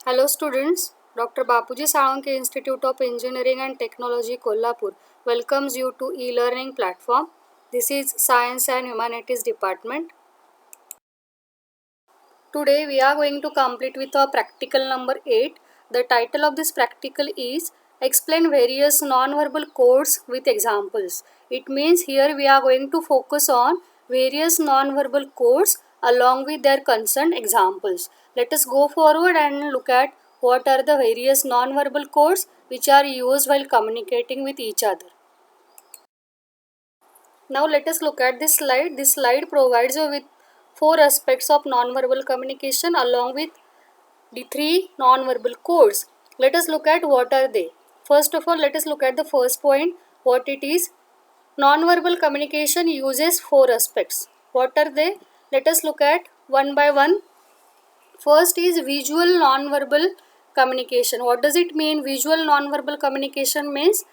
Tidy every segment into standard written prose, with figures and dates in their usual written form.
Hello students, Dr. Bapuji Sawanke Institute of Engineering and Technology Kolhapur welcomes you to e-learning platform. This is Science and Humanities Department. Today we are going to complete with our practical number 8. The title of this practical is Explain various non-verbal codes with examples. It means here we are going to focus on various non-verbal codes along with their concerned examples. Let us go forward and look at what are the various non-verbal codes which are used while communicating with each other. Now let us look at this slide. This slide provides you with 4 aspects of non-verbal communication along with the 3 non-verbal codes. Let us look at what are they. First of all, let us look at the first point, what it is. Non-verbal communication uses 4 aspects. What are they? Let us look at one by one. First is visual non-verbal communication. What does it mean? Visual non-verbal communication means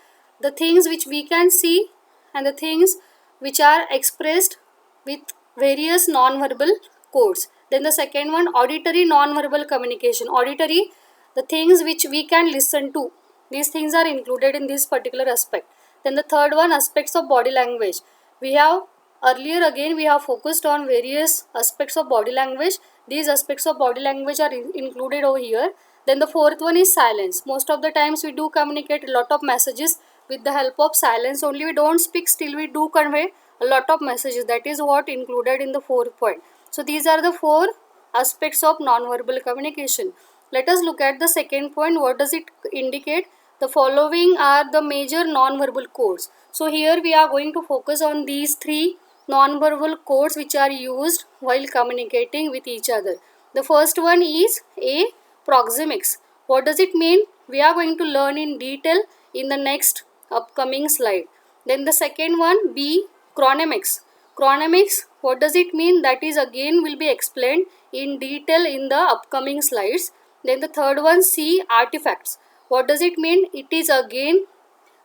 the things which we can see and the things which are expressed with various non-verbal codes. Then the second one, auditory non-verbal communication. Auditory, the things which we can listen to. These things are included in this particular aspect. Then the third one, aspects of body language. We have earlier again we have focused on various aspects of body language. These aspects of body language are included over here. Then the fourth one is silence. Most of the times we do communicate a lot of messages with the help of silence only. We don't speak, still we do convey a lot of messages. That is what included in the fourth point. So these are the 4 aspects of non-verbal communication. Let us look at the second point. What does it indicate? The following are the major non-verbal codes. So here we are going to focus on these 3 non-verbal codes which are used while communicating with each other. The first one is A, proxemics. What does it mean? We are going to learn in detail in the next upcoming slide. Then the second one, B, chronemics. Chronemics, what does it mean? That is again will be explained in detail in the upcoming slides. Then the third one, C, artifacts. What does it mean? It is again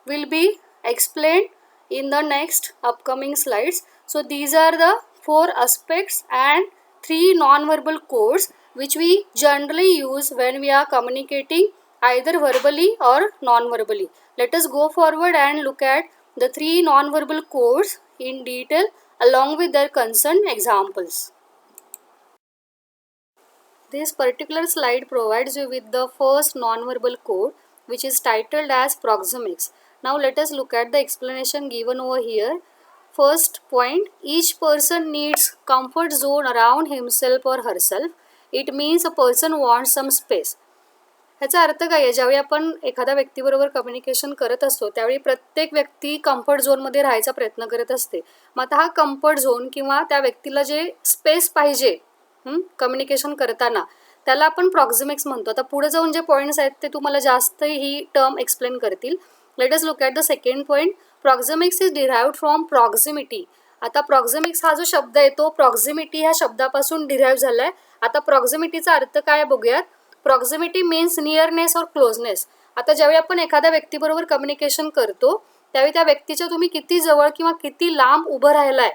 will be explained in the next upcoming slides. So these are the 4 aspects and 3 non-verbal codes which we generally use when we are communicating either verbally or non-verbally. Let us go forward and look at the 3 non-verbal codes in detail along with their concerned examples. This particular slide provides you with the first non-verbal code which is titled as proxemics. Now let us look at the explanation given over here. First point, each person needs comfort zone around himself or herself. It means a person wants some space. ह्याचा अर्थ काय आहे? ज्यावेळी आपण एखाद्या व्यक्तीबरोबर communication करत असतो त्यावेळी प्रत्येक व्यक्ती कम्फर्ट झोनमध्ये राहायचा प्रयत्न करत असते. मग आता हा कम्फर्ट झोन किंवा त्या व्यक्तीला जे स्पेस पाहिजे कम्युनिकेशन करताना त्याला आपण प्रॉक्झिमिक्स म्हणतो. आता पुढे जाऊन जे पॉईंट्स आहेत ते तुम्हाला जास्त ही टर्म एक्सप्लेन करतील. Let us look at the second point. Proxemics is derived from proximity. आता प्रॉक्झिमिक्स हा जो शब्द आहे तो प्रॉक्झिमिटी ह्या शब्दापासून डिराइव्ह झाला आहे. आता प्रॉक्झिमिटीचा अर्थ काय बघूयात. प्रॉक्झिमिटी मीन्स नियरनेस और क्लोजनेस. आता ज्यावेळी आपण एखाद्या व्यक्तीबरोबर कम्युनिकेशन करतो त्यावेळी त्या व्यक्तीच्या तुम्ही किती जवळ किंवा किती लांब उभं राहिलाय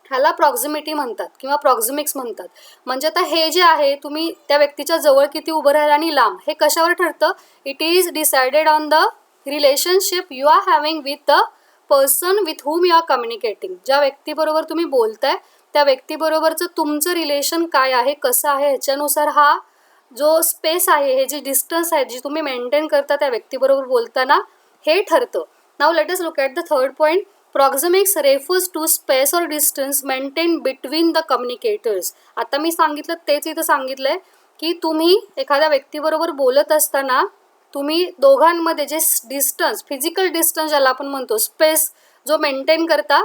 ह्याला प्रॉक्झिमिटी म्हणतात किंवा प्रॉक्झिमिक्स म्हणतात. म्हणजे आता हे जे आहे तुम्ही त्या व्यक्तीच्या जवळ किती उभं राहिला आणि लांब हे कशावर ठरतं? It is decided on the relationship you are having with the person with whom you are communicating. ज्या व्यक्तीबरोबर तुम्ही बोलताय त्या व्यक्तीबरोबरचं तुमचं रिलेशन काय आहे, कसं आहे, ह्याच्यानुसार हा जो स्पेस आहे, हे जे डिस्टन्स आहे जी तुम्ही मेंटेन करता त्या व्यक्तीबरोबर बोलताना हे ठरतं. Now let us look at the third point. Proxemics refers to space और distance maintain between the communicators. आता मी सांगितलं तेच इथं सांगितलंय की तुम्ही एखाद्या व्यक्तीबरोबर बोलत असताना तुम्ही दोघांमध्ये जे डिस्टन्स, फिजिकल डिस्टन्स ज्याला आपण म्हणतो, स्पेस जो मेंटेन करता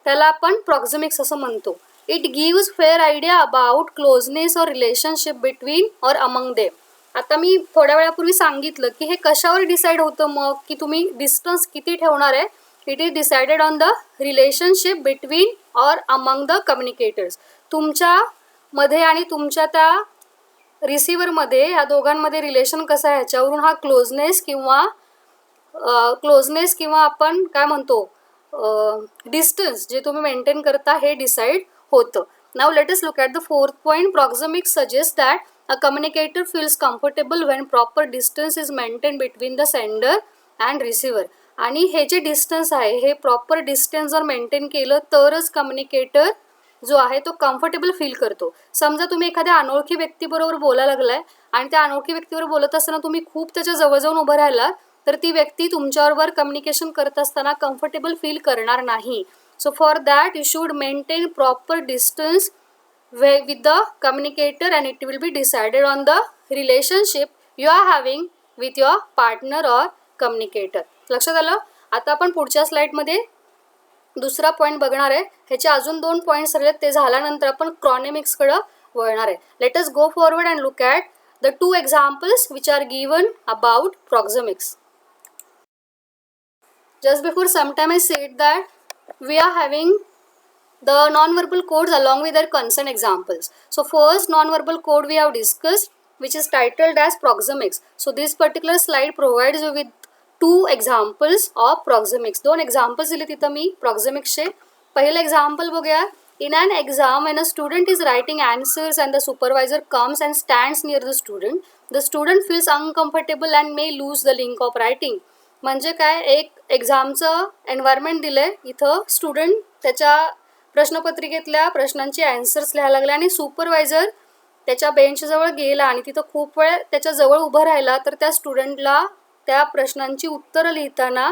त्याला आपण प्रॉक्झिमिक्स असं म्हणतो. It gives fair idea about closeness और रिलेशनशिप बिटवीन और अमंग देम. आता मी थोड्या वेळापूर्वी सांगितलं की हे कशावर डिसाईड होतं मग की तुम्ही डिस्टन्स किती ठेवणार आहे. It is decided on the relationship between और अमंग द कम्युनिकेटर्स. तुमच्यामध्ये आणि तुमच्या त्या रिसिव्हरमध्ये या दोघांमध्ये रिलेशन कसं आहे ह्याच्यावरून हा क्लोजनेस किंवा आपण काय म्हणतो डिस्टन्स जे तुम्ही मेंटेन करता हे डिसाईड होतं. Now let us look at the fourth point. Proxemics suggest that A communicator feels comfortable when proper distance is maintained between the sender and receiver. आणि हे जे डिस्टन्स आहे हे प्रॉपर डिस्टन्स जर मेंटेन केलं तरच कम्युनिकेटर जो आहे तो कम्फर्टेबल फील करतो. समजा तुम्ही एखाद्या अनोळखी व्यक्तीबरोबर बोलायला लागलाय आणि त्या अनोळखी व्यक्तीबरोबर बोलत असताना तुम्ही खूप त्याच्या जवळ जाऊन उभं राहिला तर ती व्यक्ती तुमच्याबरोबर कम्युनिकेशन करत असताना कम्फर्टेबल फील करणार नाही. So for that you should maintain proper distance with the communicator and it will be decided on the relationship you are having with your partner or communicator. लक्षात आलं. आता आपण पुढच्या स्लाइडमध्ये दुसरा पॉईंट बघणार आहे. ह्याचे अजून 2 पॉईंट्स राहिलेत, ते झाल्यानंतर आपण क्रॉनेमिक्सकडे वळणार आहे. Let us go forward and look at the 2 examples which are given about proxemics. Just before some time I said that we are having the non-verbal codes along with their concern examples. So first non-verbal code we have discussed, which is titled as proxemics. So this particular slide provides you with 2 examples of proxemics. 2 examples दिले तिथं मी proxemicsचे. पहिलं example बघूया. In an exam when a student is writing answers and the supervisor comes and stands near the student feels uncomfortable and may lose the link of writing. म्हणजे काय, एक एक्झामचं environment दिलंय, इथं student त्याच्या प्रश्नपत्रिकेतल्या प्रश्नांची ॲन्सर्स लिहायला लागले आणि सुपरवायझर त्याच्या बेंचजवळ गेला आणि तिथं खूप वेळ त्याच्याजवळ उभं राहिला तर त्या स्टुडंटला त्या प्रश्नांची उत्तरं लिहिताना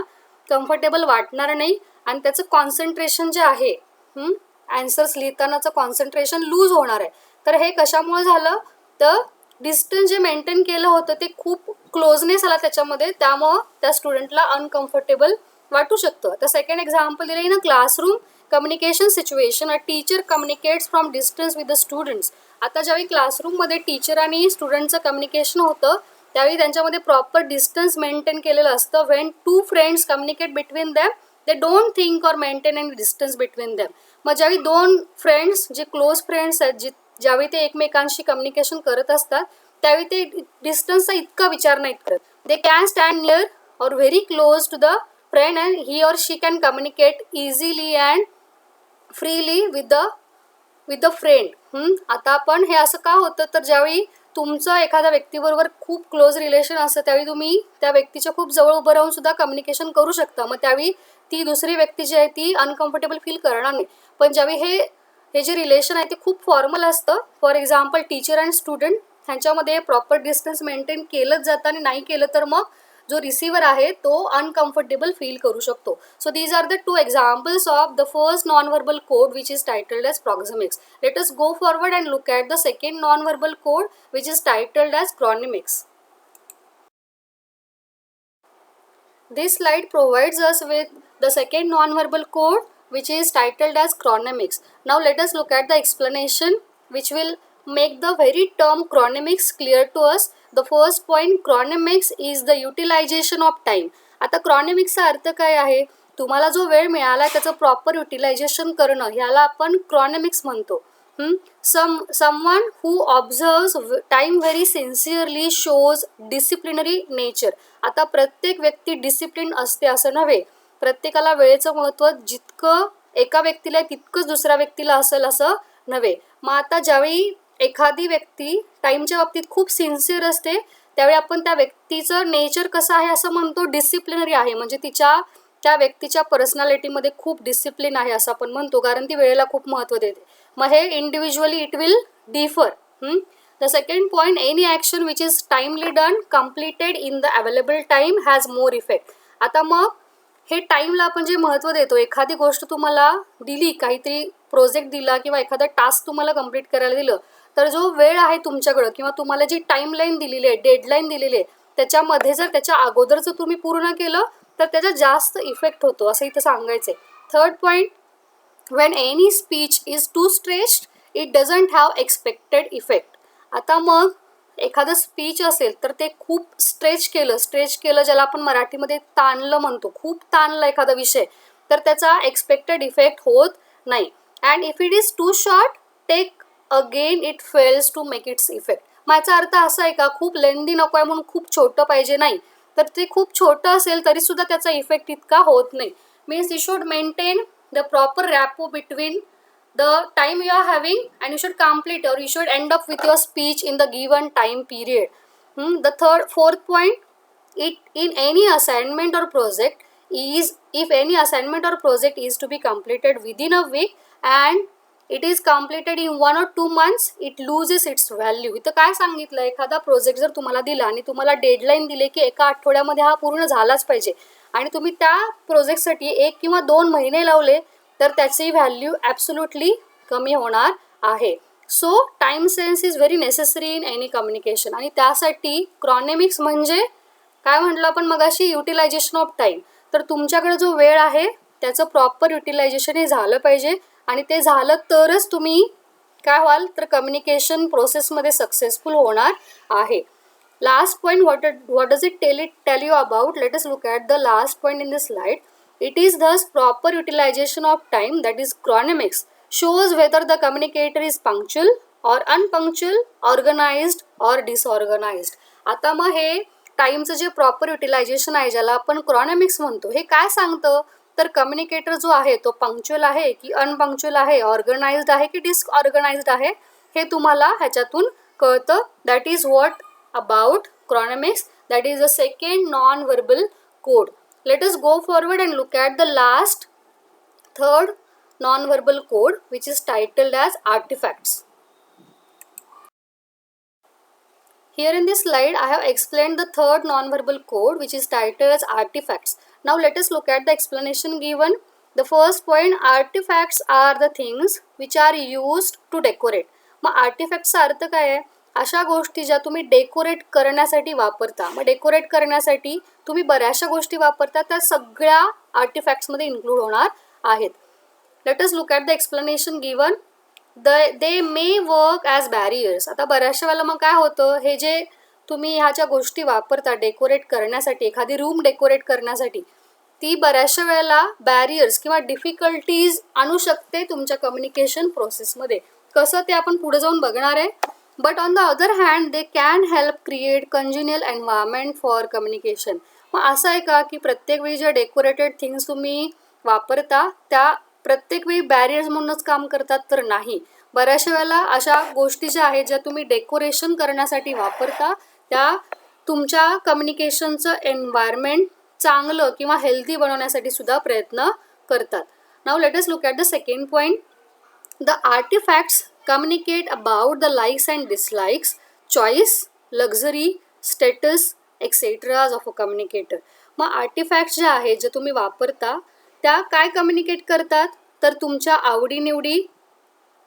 कम्फर्टेबल वाटणार नाही आणि त्याचं कॉन्सन्ट्रेशन जे आहे ॲन्सर्स लिहितानाचं कॉन्सन्ट्रेशन लूज होणार आहे. तर हे कशामुळे झालं तर डिस्टन्स जे मेंटेन केलं होतं ते खूप क्लोजनेस आला त्याच्यामध्ये, त्यामुळं त्या स्टुडंटला अनकम्फर्टेबल वाटू शकतं. तर सेकंड एक्झाम्पल दिलं in a classroom communication situation, a teacher communicates from distance with the students. आता ज्यावेळी क्लासरूममध्ये टीचर आणि स्टुडंटचं कम्युनिकेशन होतं त्यावेळी त्यांच्यामध्ये प्रॉपर डिस्टन्स मेंटेन केलेलं असतं. When 2 friends communicate between them they don't think or maintain any distance between them. मग ज्यावेळी 2 फ्रेंड्स जे क्लोज फ्रेंड्स आहेत ज्यावेळी ते एकमेकांशी कम्युनिकेशन करत असतात त्यावेळी ते डिस्टन्सचा इतका विचार नाहीत करत. They can stand near or very close to the friend and he or she can communicate easily and freely with the friend. आता आपण हे असं का होतं तर ज्यावेळी तुमचं एखाद्या व्यक्तीबरोबर खूप क्लोज रिलेशन असतं त्यावेळी तुम्ही त्या व्यक्तीच्या खूप जवळ उभं राहून सुद्धा कम्युनिकेशन करू शकता. मग त्यावेळी ती दुसरी व्यक्ती जी आहे ती अनकम्फर्टेबल फील करणार नाही. पण ज्यावेळी हे जे रिलेशन आहे ते खूप फॉर्मल असतं, for example teacher and student ह्यांच्यामध्ये प्रॉपर डिस्टन्स मेंटेन केलंच जातं आणि नाही केलं तर मग जो रिसिव्हर आहे तो अनकम्फर्टेबल फील करू शकतो. So these are the 2 examples of the first non verbal code which is titled as proxemics. Let us go forward and look at the second non verbal code which is titled as chronemics. This slide provides us with the second non-verbal code which is titled as chronemics. Now let us look at the explanation which will make the very term chronemics clear to us. The first point, chronemics is the utilization of time. आता chronemics चा अर्थ काय आहे, तुम्हाला जो वेळ मिळाला त्याचं प्रॉपर युटिलायझेशन करणं ह्याला आपण chronemics म्हणतो. Someone who observes time very sincerely shows disciplinary nature. आता प्रत्येक व्यक्ती डिसिप्लिन असते असं नव्हे, प्रत्येकाला वेळेचं महत्त्व जितकं एका व्यक्तीला तितकंच दुसऱ्या व्यक्तीला असेल असं नव्हे. मग आता ज्यावेळी एखादी व्यक्ती टाईमच्या बाबतीत खूप सिन्सिअर असते त्यावेळी आपण त्या व्यक्तीचं नेचर कसं आहे असं म्हणतो, डिसिप्लिनरी आहे. म्हणजे त्या व्यक्तीच्या पर्सनॅलिटीमध्ये खूप डिसिप्लिन आहे असं आपण म्हणतो, कारण ती वेळेला खूप महत्त्व देते. मग हे individually it will differ. The second point, any action which is timely done, completed in the available time has more effect. आता मग हे टाईमला आपण जे महत्त्व देतो, एखादी गोष्ट तुम्हाला दिली, काहीतरी प्रोजेक्ट दिला किंवा एखादा टास्क तुम्हाला कंप्लीट करायला दिलं तर जो वेळ आहे तुमच्याकडं किंवा तुम्हाला जी टाईमलाईन दिलेली आहे, डेडलाईन दिलेली आहे त्याच्यामध्ये जर त्याच्या अगोदरचं तुम्ही पूर्ण केलं तर त्याचा जास्त इफेक्ट होतो असं इथं सांगायचं आहे. Third point, when any speech is too stretched it doesn't have expected effect. आता मग एखादं स्पीच असेल तर ते खूप स्ट्रेच केलं ज्याला आपण मराठीमध्ये ताणलं म्हणतो, खूप ताणलं एखादा विषय तर त्याचा एक्सपेक्टेड इफेक्ट होत नाही. And if it is too short take again it fails to make its effect. माझा अर्थ असा आहे का खूप लेंदी नको आहे म्हणून खूप छोटं पाहिजे नाही, तर ते खूप छोटं असेल तरीसुद्धा त्याचा इफेक्ट इतका होत नाही. Means you should maintain the proper rapport between the time you are having, and you should complete or you should end up with your speech in the given time period. The fourth point, it in any assignment or project is, if any assignment or project is to be completed within a week and it is completed in 1 or 2 months, it loses its value. इथं काय सांगितलं, एखादा project जर तुम्हाला दिला आणि तुम्हाला deadline दिले की एका आठवड्यामध्ये हा पूर्ण झालाच पाहिजे आणि तुम्ही त्या प्रोजेक्टसाठी 1 किंवा 2 महिने लावले तर त्याची व्हॅल्यू ॲब्सोल्युटली कमी होणार आहे. So time sense is very necessary in any communication. आणि त्यासाठी क्रॉनेमिक्स म्हणजे काय म्हटलं आपण मगाशी, युटिलायझेशन ऑफ टाईम. तर तुमच्याकडे जो वेळ आहे त्याचं प्रॉपर युटिलायझेशन हे झालं पाहिजे आणि ते झालं तरच तुम्ही काय व्हाल तर कम्युनिकेशन प्रोसेसमध्ये सक्सेसफुल होणार आहे. Last point, what does it tell you about? Let us look at the last point in this slide. It is thus proper utilization of time, that is chronomics, shows whether the communicator is punctual or unpunctual, organized or disorganized. आता मग हे टाईमचं जे proper utilisation आहे ज्याला आपण क्रॉनॉमिक्स म्हणतो, हे काय सांगतं तर कम्युनिकेटर जो आहे तो पंक्च्युअल आहे की अनपंक्च्युअल आहे, ऑर्गनाइज्ड आहे की डिसऑर्गनाइज्ड आहे, हे तुम्हाला ह्याच्यातून कळतं. That is what about chronomics, that is the second non-verbal code. Let us go forward and look at the third non-verbal code, which is titled as artifacts. Here in this slide I have explained the third non-verbal code, which is titled as artifacts. Now let us look at the explanation given. The first point, artifacts are the things which are used to decorate. मग आर्टिफॅक्टचा अर्थ काय आहे, अशा गोष्टी ज्या तुम्ही decorate करण्यासाठी वापरता. मग डेकोरेट करण्यासाठी तुम्ही बऱ्याचशा गोष्टी वापरता, त्या सगळ्या आर्टिफॅक्ट्समध्ये इन्क्लूड होणार आहेत. Late us look at the explanation given. They may work as barriers. आता बऱ्याचशा वेळेला मग काय होतं, हे जे तुम्ही ह्या ज्या गोष्टी वापरता डेकोरेट करण्यासाठी, एखादी रूम डेकोरेट करण्यासाठी, ती बऱ्याचशा वेळेला बॅरियर्स किंवा डिफिकल्टीज आणू शकते तुमच्या कम्युनिकेशन प्रोसेसमध्ये. कसं ते आपण पुढे जाऊन बघणार आहे. But on the other hand they can help create congenial environment for communication. मग असं आहे का की प्रत्येक वेळी ज्या डेकोरेटेड थिंग्स तुम्ही वापरता त्या प्रत्येक वेळी बॅरियर्स म्हणूनच काम करतात तर नाही. बऱ्याचशा वेळेला अशा गोष्टी ज्या आहेत ज्या तुम्ही डेकोरेशन करण्यासाठी वापरता त्या तुमच्या कम्युनिकेशनचं एन्व्हायरमेंट चांगलं किंवा हेल्दी बनवण्यासाठी सुद्धा प्रयत्न करतात. Now let us look at the second point. The artifacts communicate about the likes and dislikes, choice, luxury, status, etc. of a communicator. मग आर्टिफॅक्ट्स ज्या आहेत जे तुम्ही वापरता त्या काय कम्युनिकेट करतात तर तुमच्या आवडीनिवडी,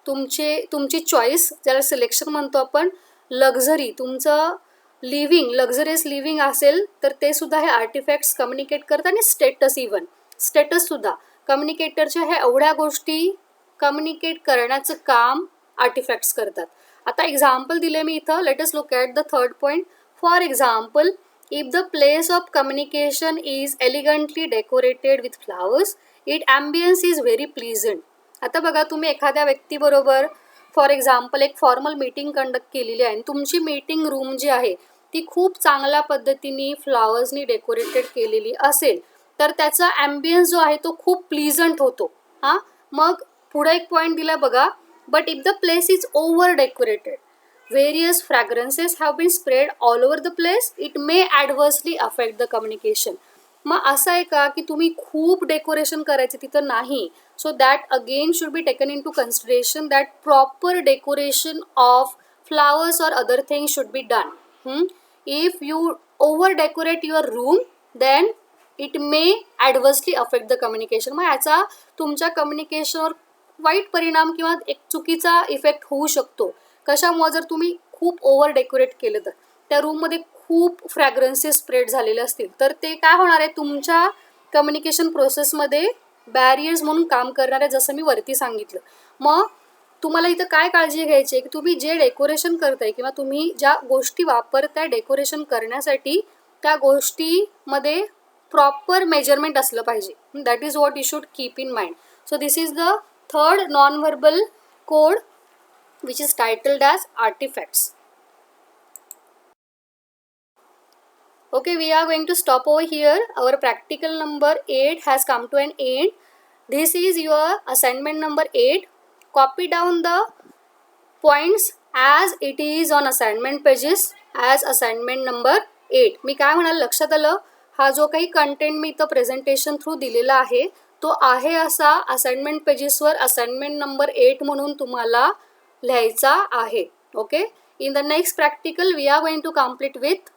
तुमची चॉईस ज्याला सिलेक्शन म्हणतो आपण, लक्झरी, तुमचं लिव्हिंग, लक्झरियस लिव्हिंग असेल तर ते सुद्धा हे आर्टिफॅक्ट्स कम्युनिकेट करतात. आणि स्टेटस, इवन स्टेटससुद्धा कम्युनिकेटरच्या ह्या एवढ्या गोष्टी कम्युनिकेट करण्याचं काम आर्टिफॅक्ट्स करतात. आता एक्झाम्पल दिले मी इथं. Let us look at the third point. For example, if the place of communication is elegantly decorated with flowers, it ambience is very pleasant. आता बघा, तुम्ही एखाद्या व्यक्तीबरोबर फॉर एक्झाम्पल एक फॉर्मल मीटिंग कंडक्ट केलेली आहे आणि तुमची मीटिंग रूम जी आहे ती खूप चांगल्या पद्धतीने फ्लावर्सनी डेकोरेटेड केलेली असेल तर त्याचा ॲम्बियन्स जो आहे तो खूप प्लीजंट होतो. हां, मग पुढे एक पॉईंट दिला बघा. But if the place is over decorated, various fragrances have been spread all over the place, it may adversely affect the communication. मग असं आहे का की तुम्ही खूप डेकोरेशन करायचे तिथं नाही. So that again should be taken into consideration that proper decoration of flowers और other things should be done. If you over decorate your room then it may adversely affect the communication. मग याचा तुमच्या कम्युनिकेशनवर वाईट परिणाम किंवा एक चुकीचा effect होऊ शकतो. कशामुळे, जर तुम्ही खूप ओव्हर डेकोरेट केलं तर त्या रूममध्ये खूप फ्रॅग्रन्सेस स्प्रेड झालेले असतील तर ते काय होणार आहे, तुमच्या कम्युनिकेशन प्रोसेसमध्ये बॅरियर्स म्हणून काम करणार आहे, जसं मी वरती सांगितलं. मग तुम्हाला इथं काय काळजी घ्यायची आहे की तुम्ही जे डेकोरेशन करताय किंवा तुम्ही ज्या गोष्टी वापरताय डेकोरेशन करण्यासाठी त्या गोष्टीमध्ये प्रॉपर मेजरमेंट असलं पाहिजे. That is what you should keep in mind. So this is the third non-verbal code, which is titled as artifacts. Okay, we are going to stop over here. Our practical number 8 has come to an end. This is your assignment number 8. Copy down the points as it is on assignment pages as assignment number 8. मी काय म्हणाल लक्षात आलं? हा जो काही content मी इथं presentation through दिलेला आहे तो आहे असा असाइनमेंट पेजेसवर असाइनमेंट नंबर 8 म्हणून तुम्हाला लिहायचा आहे. Okay. In the next practical we are going to complete with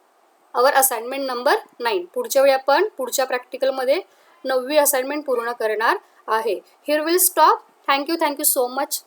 our assignment number 9. पुढच्या वेळी आपण पुढच्या प्रॅक्टिकलमध्ये 9वी असाइनमेंट पूर्ण करणार आहे. Here will stop. Thank you so much.